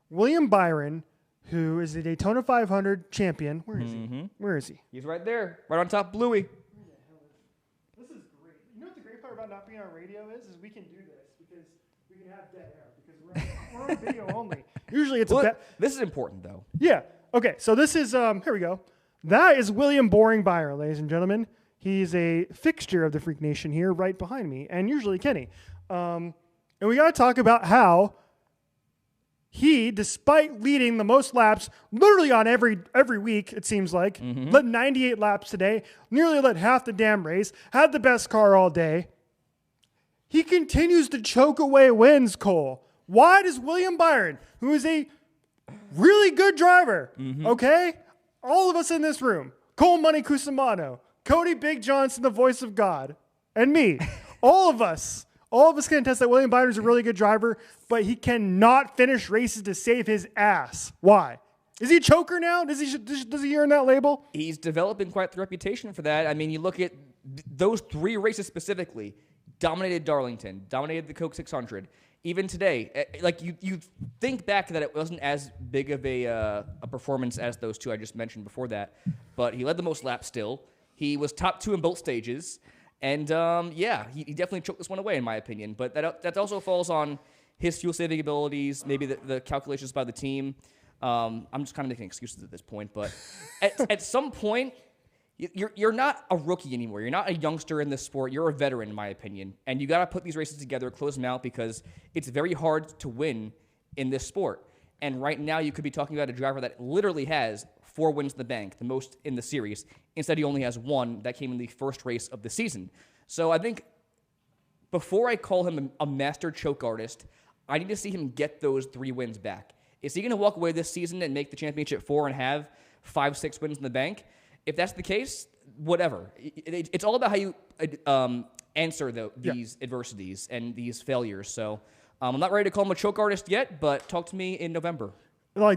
William Byron, who is a Daytona 500 champion. Where is he? Where is he? He's right there, right on top, Bluey. This is great. You know what the great part about not being on radio is we can do this because we can have dead air because we're on video only. Usually it's this is important though. Yeah. Okay. So this is here we go. That is William Boring Byron, ladies and gentlemen. He's a fixture of the Freak Nation here, right behind me, and usually Kenny. And we got to talk about how he, despite leading the most laps, literally on every week, it seems like, led 98 laps today, nearly led half the damn race, had the best car all day. He continues to choke away wins, Cole. Why does William Byron, who is a really good driver, okay? All of us in this room, Cole Money Cusimano, Cody Big Johnson, the voice of God, and me, all of us can attest that William Byron is a really good driver, but he cannot finish races to save his ass. Why? Is he a choker now? Does he earn that label? He's developing quite the reputation for that. I mean, you look at those 3 races specifically, dominated Darlington, dominated the Coke 600. Even today, like you think back that it wasn't as big of a performance as those 2 I just mentioned before that, but he led the most laps still. He was top 2 in both stages. And, he definitely choked this one away, in my opinion. But that also falls on his fuel-saving abilities, maybe the calculations by the team. I'm just kind of making excuses at this point. But at some point, you're not a rookie anymore. You're not a youngster in this sport. You're a veteran, in my opinion. And you got to put these races together, close them out, because it's very hard to win in this sport. And right now, you could be talking about a driver that literally has 4 wins in the bank, the most in the series. Instead, he only has 1 that came in the first race of the season. So I think before I call him a master choke artist, I need to see him get those 3 wins back. Is he going to walk away this season and make the championship 4 and have 5-6 wins in the bank? If that's the case, whatever. It's all about how you answer these adversities and these failures. So I'm not ready to call him a choke artist yet, but talk to me in November.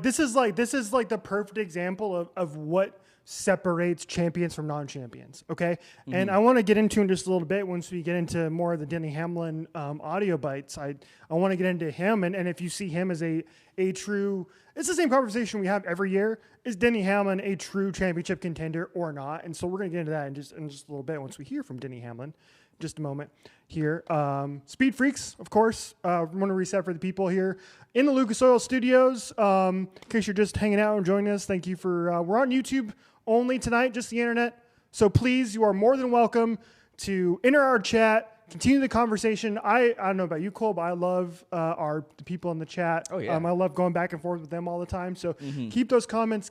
This is the perfect example of what separates champions from non-champions. Okay. And I want to get into in just a little bit once we get into more of the Denny Hamlin audio bites. I want to get into him. And if you see him as a true, it's the same conversation we have every year. Is Denny Hamlin a true championship contender or not? And so we're going to get into that in just a little bit once we hear from Denny Hamlin. Just a moment here. SpeedFreaks, of course. I want to reset for the people here in the Lucas Oil Studios. In case you're just hanging out and joining us, thank you for. We're on YouTube only tonight, just the internet. So please, you are more than welcome to enter our chat, continue the conversation. I don't know about you, Cole, but I love the people in the chat. Oh yeah. I love going back and forth with them all the time. So keep those comments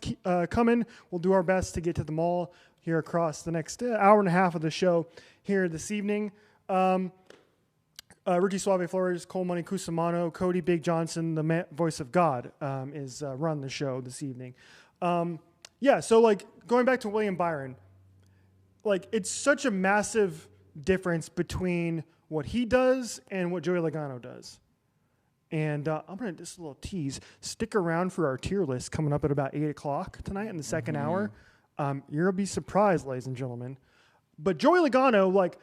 coming. We'll do our best to get to them all here across the next hour and a half of the show here this evening. Ricky Suave Flores, Cole Money Cusimano, Cody Big Johnson, the voice of God, is run the show this evening. So going back to William Byron, it's such a massive difference between what he does and what Joey Logano does. And I'm going to just a little tease. Stick around for our tier list coming up at about 8 o'clock tonight in the second hour. You're going to be surprised, ladies and gentlemen. But Joey Logano,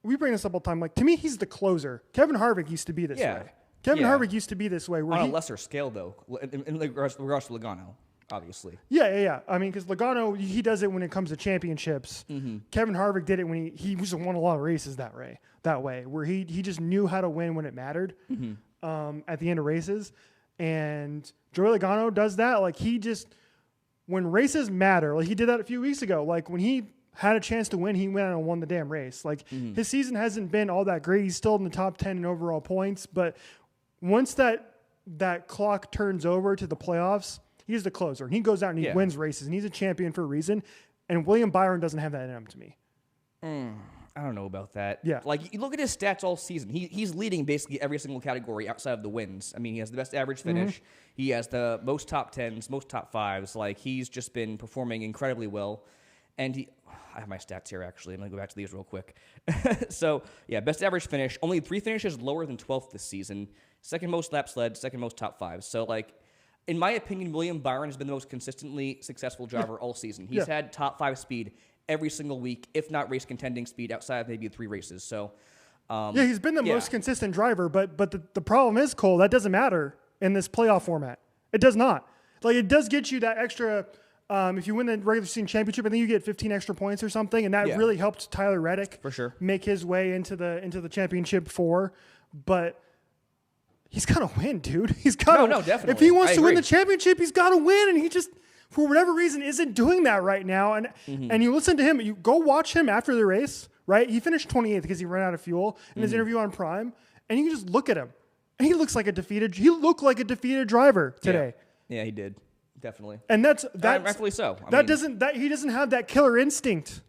we bring this up all the time. To me, he's the closer. Kevin Harvick used to be this way. Kevin Harvick used to be this way. On a lesser scale, though, in regards to Logano, obviously. Yeah. I mean, because Logano, he does it when it comes to championships. Kevin Harvick did it when he just won a lot of races that way, where he just knew how to win when it mattered at the end of races. And Joey Logano does that. When races matter, he did that a few weeks ago. When he had a chance to win, he went out and won the damn race. His season hasn't been all that great. He's still in the top 10 in overall points. But once that clock turns over to the playoffs, he's the closer. And he goes out and he wins races. And he's a champion for a reason. And William Byron doesn't have that in him to me. I don't know about that. Yeah. You look at his stats all season. He's leading basically every single category outside of the wins. I mean, he has the best average finish. He has the most top 10s, most top 5s. He's just been performing incredibly well. And I have my stats here, actually. I'm going to go back to these real quick. So, best average finish. Only 3 finishes lower than 12th this season. Second most laps led, second most top 5s. So, in my opinion, William Byron has been the most consistently successful driver all season. He's had top 5 speed every single week, if not race contending speed outside of maybe 3 races. So, he's been the most consistent driver. But the problem is, Cole, that doesn't matter in this playoff format. It does not. Like, it does get you that extra. If you win the regular season championship, I think you get 15 extra points or something, and that really helped Tyler Reddick for sure make his way into the championship 4. But he's got to win, dude. He's got no, definitely. If he wants to win the championship, he's got to win, and he just, for whatever reason, isn't doing that right now. And and you listen to him, you go watch him after the race, right? He finished 28th because he ran out of fuel in his interview on Prime, and you can just look at him, and he looked like a defeated driver today. Yeah, he did. Definitely. And that's rightfully so. He doesn't have that killer instinct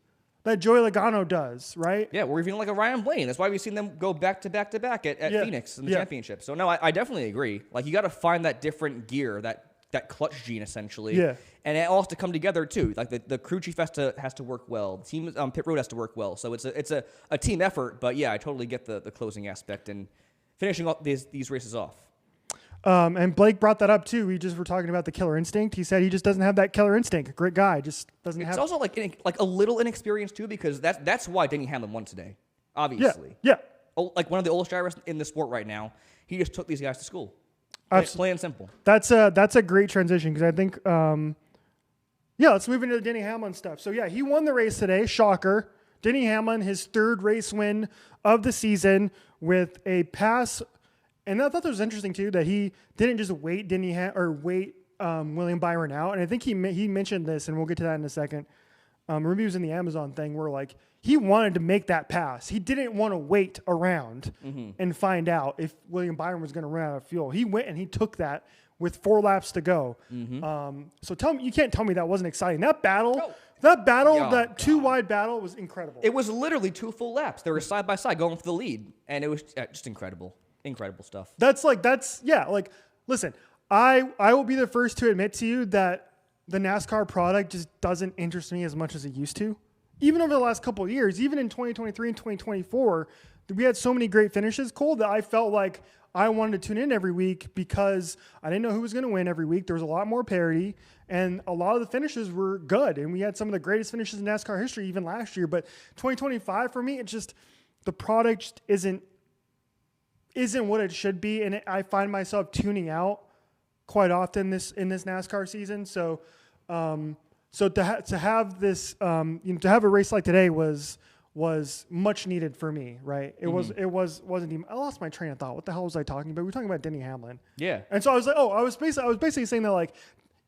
that Joey Logano does, right? Yeah, we're even like a Ryan Blaney. That's why we've seen them go back to back at Phoenix in the championship. So no, I definitely agree. Like, you got to find that different gear, that clutch gene essentially. Yeah. And it all has to come together too. Like the crew chief has to work well. The team pit road has to work well. So it's a team effort. But yeah, I totally get the closing aspect and finishing up these races off. And Blake brought that up too. We just were talking about the killer instinct. He said he just doesn't have that killer instinct. Great guy, just doesn't have. It's also like a little inexperienced too, because that's why Denny Hamlin won today. Obviously, yeah. Like one of the oldest drivers in the sport right now. He just took these guys to school. Plain and simple. That's a great transition, because I think let's move into the Denny Hamlin stuff. So yeah, he won the race today. Shocker. Denny Hamlin, his 3rd race win of the season with a pass. And I thought that was interesting too, that he didn't just wait William Byron out. And I think he mentioned this, and we'll get to that in a second. Maybe it was in the Amazon thing where, like, he wanted to make that pass. He didn't want to wait around and find out if William Byron was going to run out of fuel. He went and he took that with 4 laps to go. So you can't tell me that wasn't exciting. That battle, that 2-wide battle was incredible. It was literally 2 full laps. They were side by side going for the lead, and it was just incredible. Incredible stuff. Listen, I will be the first to admit to you that the NASCAR product just doesn't interest me as much as it used to. Even over the last couple of years, even in 2023 and 2024, we had so many great finishes, Cole, that I felt like I wanted to tune in every week, because I didn't know who was going to win every week. There was a lot more parity, and a lot of the finishes were good, and we had some of the greatest finishes in NASCAR history even last year. But 2025, for me, the product just isn't what it should be, and I find myself tuning out quite often in this NASCAR season. So to have this to have a race like today was much needed for me, right? It wasn't even. I lost my train of thought. What the hell was I talking about? We were talking about Denny Hamlin. Yeah. And so I was like, I was basically saying that, like,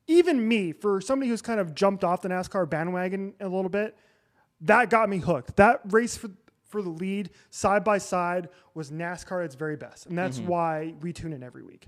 even me, for somebody who's kind of jumped off the NASCAR bandwagon a little bit, that got me hooked. That race for the lead, side by side, was NASCAR at its very best. And that's why we tune in every week.